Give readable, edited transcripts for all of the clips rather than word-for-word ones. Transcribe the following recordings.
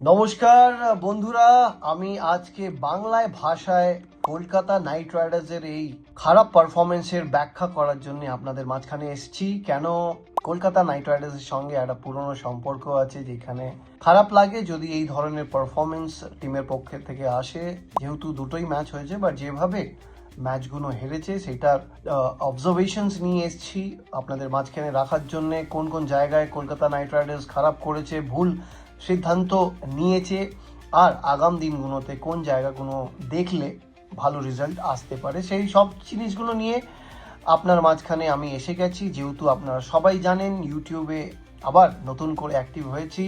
নমস্কার বন্ধুরা, আমি আজকে বাংলায় ভাষায় কলকাতা নাইট রাইডার্সের এই খারাপ পারফরমেন্সের ব্যাখ্যা করার জন্য আপনাদের মাঝখানে এসেছি। কেন কলকাতা নাইট রাইডার্সের সঙ্গে একটা পুরনো সম্পর্ক আছে, যেখানে খারাপ লাগে যদি এই ধরনের পারফরমেন্স টিমের পক্ষে থেকে আসে। যেহেতু দুটোই ম্যাচ হয়েছে, বা যেভাবে ম্যাচগুলো হেরেছে সেটার অবজারভেশনস নিয়ে এসেছি আপনাদের মাঝখানে রাখার জন্য। কোন কোন জায়গায় কলকাতা নাইট রাইডার্স খারাপ করেছে, ভুল সিদ্ধান্ত নিয়েছে, আর আগাম দিনগুলোতে কোন জায়গাগুলো দেখলে ভালো রেজাল্ট আসতে পারে, সেই সব জিনিসগুলো নিয়ে আপনার মাঝখানে আমি এসে গেছি। যেহেতু আপনারা সবাই জানেন, ইউটিউবে আবার নতুন করে অ্যাক্টিভ হয়েছি,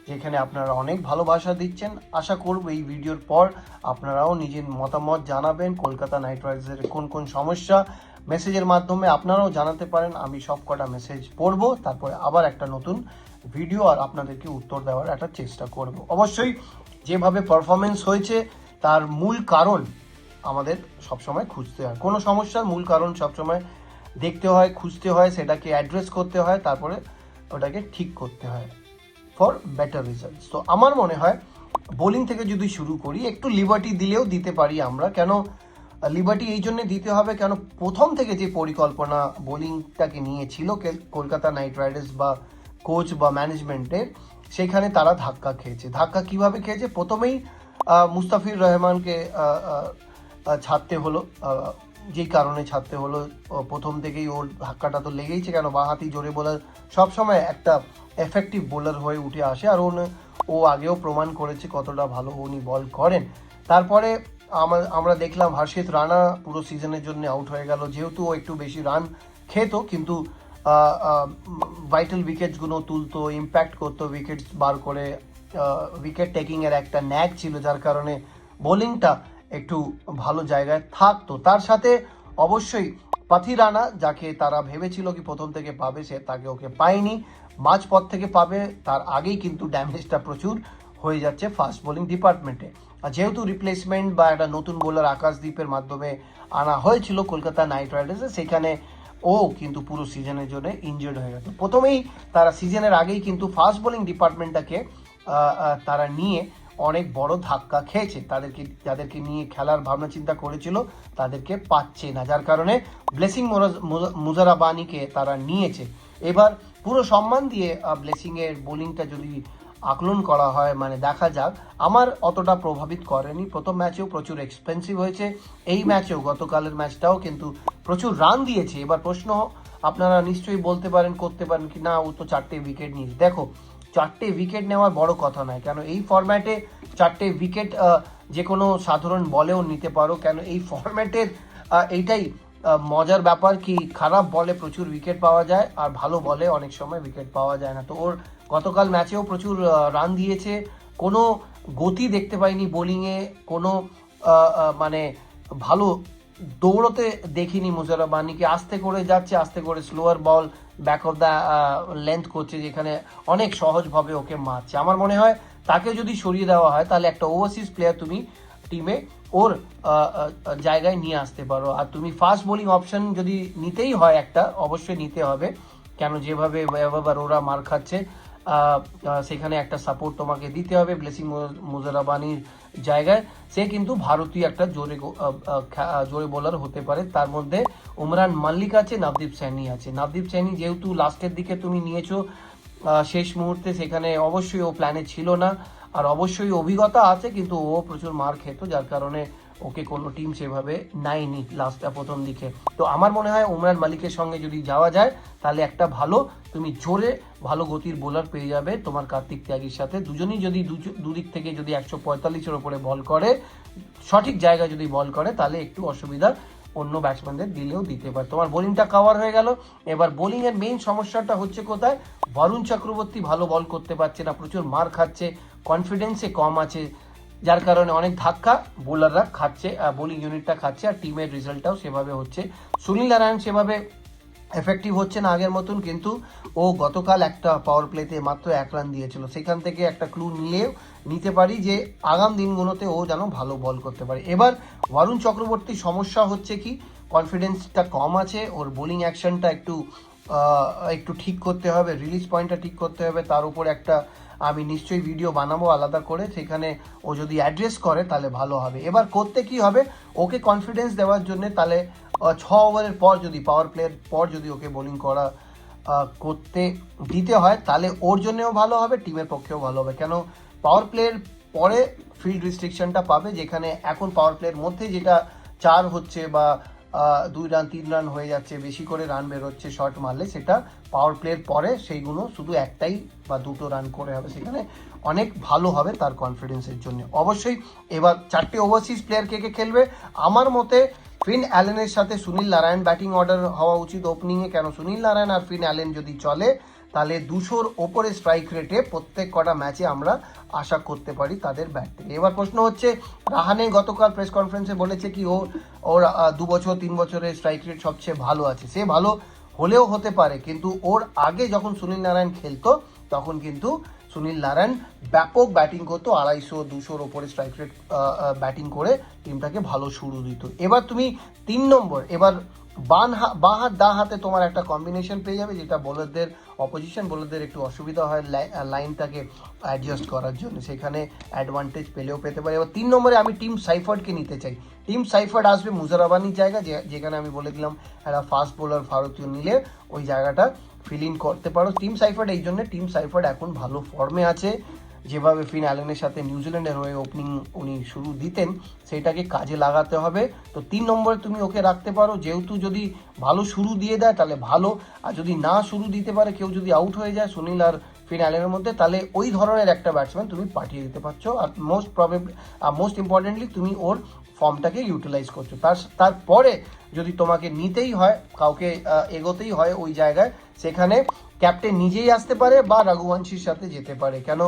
যেখানে আপনারা অনেক ভালোবাসা দিচ্ছেন। আশা করব এই ভিডিওর পর আপনারাও নিজের মতামত জানাবেন। কলকাতা নাইট রাইডার্সের কোন কোন সমস্যা মেসেজের মাধ্যমে আপনারাও জানাতে পারেন। আমি সব কটা মেসেজ পড়বো, তারপরে আবার একটা নতুন ভিডিও আর আপনাদেরকে উত্তর দেওয়ার একটা চেষ্টা করব। অবশ্যই যেভাবে পারফরমেন্স হয়েছে তার মূল কারণ আমাদের সবসময় খুঁজতে হয়। কোনো সমস্যার মূল কারণ সবসময় দেখতে হয়, খুঁজতে হয়, সেটাকে অ্যাড্রেস করতে হয়, তারপরে ওটাকে ঠিক করতে হয় ফর বেটার রেজাল্টস। তো আমার মনে হয় বোলিং থেকে যদি শুরু করি, একটু লিবার্টি দিলেও দিতে পারি আমরা। কেন লিবার্টি এই জন্য দিতে হবে, কেন প্রথম থেকে যে পরিকল্পনা বোলিংটাকে নিয়েছিল কলকাতা নাইট রাইডার্স বা কোচ বা ম্যানেজমেন্টের, সেখানে তারা ধাক্কা খেয়েছে। ধাক্কা কিভাবে খেয়েছে? প্রথমেই মুস্তাফির রহমানকে ছাড়তে হলো। যেই কারণে ছাড়তে হলো, প্রথম থেকেই ওর ধাক্কাটা তো লেগেইছে। কেন বাঁহাতি জোরে বোলার সবসময় একটা এফেক্টিভ বোলার হয়ে উঠে আসে, আর ও আগেও প্রমাণ করেছে কতটা ভালো উনি বল করেন। তারপরে আমরা দেখলাম হর্ষিত রানা পুরো সিজনের জন্য আউট হয়ে গেল। যেহেতু ও একটু বেশি রান খেত, কিন্তু ভাইটাল উইকেটসগুলো তুলতো, ইম্প্যাক্ট করতো উইকেটস বার করে, উইকেট টেকিংয়ের একটা ন্যাক ছিল, যার কারণে বোলিংটা একটু ভালো জায়গায় থাকতো। তার সাথে অবশ্যই পাথি রানা, যাকে তারা ভেবেছিল কি প্রথম থেকে পাবে, তাকে ওকে পায়নি, মাঝপথ থেকে পাবে, তার আগেই কিন্তু ড্যামেজটা প্রচুর হয়ে যাচ্ছে ফাস্ট বোলিং ডিপার্টমেন্টে। আর যেহেতু রিপ্লেসমেন্ট বা একটা নতুন বোলার আকাশদ্বীপের মাধ্যমে আনা হয়েছিল কলকাতা নাইট রাইডার্সে, সেখানে ও কিন্তু পুরো সিজনের জন্য ইনজিওর্ড হয়ে গেছে। প্রথমেই তারা সিজনের আগেই কিন্তু ফাস্ট বোলিং ডিপার্টমেন্টটাকে তারা নিয়ে অনেক বড় ধাক্কা খেয়েছে। যাদেরকে নিয়ে খেলার ভাবনা চিন্তা করেছিল তাদেরকে পাচ্ছে না, যার কারণে ব্লেসিং মুজারাবানিকে তারা নিয়েছে। এবার পুরো সম্মান দিয়ে ব্লেসিংয়ের বোলিংটা যদি আকলন করা হয়, মানে দেখা যাক, আমার অতটা প্রভাবিত করেনি। প্রথম ম্যাচেও প্রচুর এক্সপেন্সিভ হয়েছে, এই ম্যাচেও, গতকালের ম্যাচটাও কিন্তু প্রচুর রান দিয়েছে। এবার প্রশ্ন আপনারা নিশ্চয়ই বলতে পারেন, করতে পারেন কি না, ও তো 4টে উইকেট নিয়েছে। দেখো, 4টে উইকেট নেওয়ার বড় কথা নয়। কেন এই ফরম্যাটে 4টে উইকেট যে কোনো সাধারণ বলেও নিতে পারো। কেন এই ফরম্যাটের এইটাই মজার ব্যাপার কি, খারাপ বলে প্রচুর উইকেট পাওয়া যায়, আর ভালো বলে অনেক সময় উইকেট পাওয়া যায় না। তো ওর গতকাল ম্যাচেও প্রচুর রান দিয়েছে, কোনো গতি দেখতে পাইনি বোলিংয়ে, কোনো মানে ভালো দৌড়তে দেখিনি মুজারাবানিকে। আস্তে করে যাচ্ছে, আস্তে করে slower ball back of the length করছে, যেখানে অনেক সহজভাবে ওকে মারছে। আমার মনে হয় তাকে যদি সরিয়ে দেওয়া হয়, তাহলে একটা ওভারসিজ প্লেয়ার তুমি টিমে ওর জায়গায় নিয়ে আসতে পারো। আর তুমি ফাস্ট বোলিং অপশন যদি নিতেই হয় একটা, অবশ্যই নিতে হবে। কেন যেভাবে ওরা মার খাচ্ছে, সেখানে একটা সাপোর্ট তোমাকে দিতে হবে ব্লেসিং মুজারাবানির জায়গায়। সে কিন্তু ভারতীয় একটা জোরে বোলার হতে পারে। তার মধ্যে উমরান মাল্লিক আছে, নবদীপ সাইনি আছে। নবদীপ সাইনি যেহেতু লাস্টের দিকে তুমি নিয়েছো, শেষ মুহূর্তে, সেখানে অবশ্যই ও প্ল্যানে ছিল না, আর অবশ্যই অভিজ্ঞতা আছে, কিন্তু ও প্রচুর মার খেত, যার কারণে ওকে কোনো টিম সেভাবে নেয়নি প্রথম দিকে। তো আমার মনে হয় উমরান মালিকের সঙ্গে যদি যাওয়া যায়, তাহলে একটা ভালো, তুমি জোরে ভালো গতির বোলার পেয়ে যাবে তোমার কার্তিক ত্যাগীর সাথে। দুজনই যদি দুদিক থেকে যদি 145-এর ওপরে বল করে, সঠিক জায়গায় যদি বল করে, তাহলে একটু অসুবিধা অন্য ব্যাটসম্যানদের দিলেও দিতে পারে। তোমার বোলিংটা কভার হয়ে গেল। এবার বোলিংয়ের মেইন সমস্যাটা হচ্ছে কোথায়? বরুণ চক্রবর্তী ভালো বল করতে পারছে না, প্রচুর মার খাচ্ছে, কনফিডেন্সে কম আছে, যার কারণে অনেক ধাক্কা বোলাররা খাচ্ছে, বোলিং ইউনিটটা খাচ্ছে, আর টিমের রেজাল্টটাও সেভাবে হচ্ছে। সুনীল নারায়ণ সেভাবে এফেক্টিভ হচ্ছে না আগের মতন, কিন্তু ও গতকাল একটা পাওয়ার প্লেতে মাত্র 1 রান দিয়েছিল। সেখান থেকে একটা ক্লু নিতে পারি যে আগাম দিনগুলোতে ও যেন ভালো বল করতে পারে। এবার বরুণ চক্রবর্তীর সমস্যা হচ্ছে কি, কনফিডেন্সটা কম আছে, ওর বোলিং অ্যাকশনটা একটু ঠিক করতে হবে, রিলিজ পয়েন্টটা ঠিক করতে হবে, তার উপর একটা আমি নিশ্চয়ই ভিডিও বানাবো আলাদা করে, সেখানে ও যদি অ্যাড্রেস করে তাহলে ভালো হবে। এবার করতে কি হবে, ওকে কনফিডেন্স দেওয়ার জন্য তাহলে 6 ওভারের পর যদি পাওয়ার প্লের পর যদি ওকে বোলিং করতে দিতে হয় তাহলে ওর জন্যও ভালো হবে, টিমের পক্ষেও ভালো হবে। কেন পাওয়ার প্লের পরে ফিল্ড রিস্ট্রিকশনটা পাবে, যেখানে এখন পাওয়ার প্লের মধ্যে যেটা 4 হচ্ছে বা 2 রান 3 রান হয়ে যাচ্ছে, বেশি করে রান বেরোচ্ছে শট মারলে, সেটা পাওয়ার প্লের পরে সেইগুলো শুধু একটাই বা 2টো রান করে হবে, সেখানে অনেক ভালো হবে তার কনফিডেন্সের জন্য। অবশ্যই এবার 4টে ওভারসিজ প্লেয়ার কে কে খেলবে, আমার মতে ফিন অ্যালেনের সাথে সুনীল নারায়ণ ব্যাটিং অর্ডার হওয়া উচিত ওপেনিংয়ে। কেন সুনীল নারায়ণ আর ফিন অ্যালেন যদি চলে তাহলে 200-র ওপরে স্ট্রাইক রেটে প্রত্যেক কটা ম্যাচে আমরা আশা করতে পারি তাদের ব্যাট থেকে। এবার প্রশ্ন হচ্ছে, রাহানে গতকাল প্রেস কনফারেন্সে বলেছে কি ওর 2 বছর 3 বছরের স্ট্রাইক রেট সবচেয়ে ভালো আছে। সে ভালো হলেও হতে পারে, কিন্তু ওর আগে যখন সুনীল নারায়ণ খেলতো তখন কিন্তু সুনীল নারায়ণ ব্যাপক ব্যাটিং করতো, 250-200-র ওপরে স্ট্রাইক রেট ব্যাটিং করে টিমটাকে ভালো শুরু দিত। এবার তুমি 3 নম্বর, এবার বাঁ হাত দা হাতে তোমার একটা কম্বিনেশন পেয়ে যাবে, যেটা বোলারদের অপোজিশন বোলারদের একটু অসুবিধা হয় লাইনটাকে অ্যাডজাস্ট করার জন্য, সেখানে অ্যাডভান্টেজ পেলেও পেতে পারে। এবার 3 নম্বরে আমি টিম সাইফার্ডকে নিতে চাই। টিম সাইফার্ড আসবে মুজারাবানির জায়গা, যেখানে আমি বলে দিলাম একটা ফাস্ট বোলার ভারতীয় নিলে ওই জায়গাটা ফিল ইন করতে পারো। টিম সাইফার্ড এই জন্য, টিম সাইফার্ড এখন ভালো ফর্মে আছে, যেভাবে ফিন অ্যালেনের সাথে নিউজিল্যান্ডের হয়ে ওপেনিং উনি শুরু দিতেন সেটাকে কাজে লাগাতে হবে। তো 3 নম্বরে তুমি ওকে রাখতে পারো, যেহেতু যদি ভালো শুরু দিয়ে দেয় তাহলে ভালো, আর যদি না শুরু দিতে পারে, কেউ যদি আউট হয়ে যায় সুনীল আর ফিন অ্যালেনের মধ্যে, তাহলে ওই ধরনের একটা ব্যাটসম্যান তুমি পাঠিয়ে দিতে পারছো। আর মোস্ট ইম্পর্টেন্টলি তুমি ওর ফর্মটাকে ইউটিলাইজ করছো। তারপরে যদি তোমাকে নিতেই হয়, কাউকে এগোতেই হয় ওই জায়গায়, সেখানে ক্যাপ্টেন নিজেই আসতে পারে বা রঘুবংশীর সাথে যেতে পারে। কেন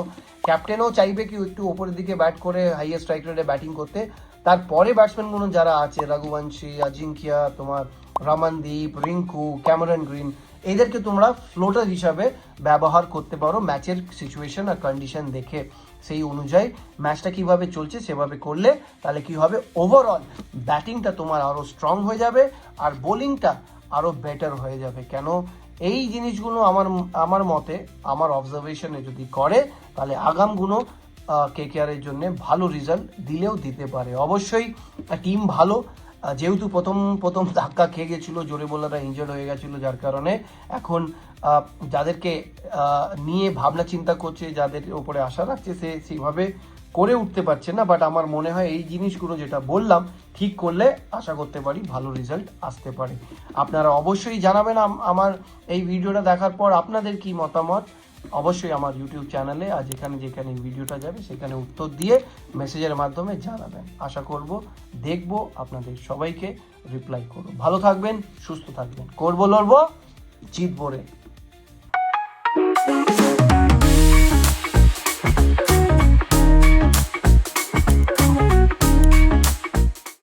ক্যাপ্টেনও চাইবে কি একটু ওপরের দিকে ব্যাট করে হাইয়েস্ট স্ট্রাইক রেটে ব্যাটিং করতে। তারপরে ব্যাটসম্যানগুলো যারা আছে, রঘুবংশী, আজিঙ্কিয়া, তোমার রমনদীপ, রিঙ্কু, ক্যামেরন গ্রিন, এদেরকে তোমরা ফ্লোটার হিসাবে ব্যবহার করতে পারো ম্যাচের সিচুয়েশন আর কন্ডিশন দেখে। সেই অনুযায়ী ম্যাচটা কিভাবে চলছে সেভাবে করলে তাহলে কি হবে, ওভারঅল ব্যাটিংটা তোমার আরও স্ট্রং হয়ে যাবে আর বোলিংটা আরও বেটার হয়ে যাবে। কেন এই জিনিসগুলো আমার মতে, আমার অবজারভেশনে যদি করে তাহলে আগামগুলো কেকেআরের জন্য ভালো রেজাল্ট দিলেও দিতে পারে। অবশ্যই টিম ভালো, যেহেতু প্রথম ধাক্কা খেয়ে গেছিলো, জোরে বোলাররা ইনজার্ড হয়ে গেছিলো, যার কারণে এখন যাদেরকে নিয়ে ভাবনা চিন্তা করছে, যাদের উপরে আশা রাখছে, সে সেইভাবে করে উঠতে পারছে না। বাট আমার মনে হয় এই জিনিসগুলো যেটা বললাম ঠিক করলে আশা করতে পারি ভালো রেজাল্ট আসতে পারে। আপনারা অবশ্যই জানাবেন আমার এই ভিডিওটা দেখার পর আপনাদের কি মতামত, অবশ্যই আমার ইউটিউব চ্যানেলে আর যেখানে যেখানে ভিডিওটা যাবে সেখানে উত্তর দিয়ে মেসেজের মাধ্যমে জানাবেন। আশা করব দেখবো, আপনাদের সবাইকে রিপ্লাই করব। ভালো থাকবেন, সুস্থ থাকবেন, করবো লড়বো, জিতবো রে।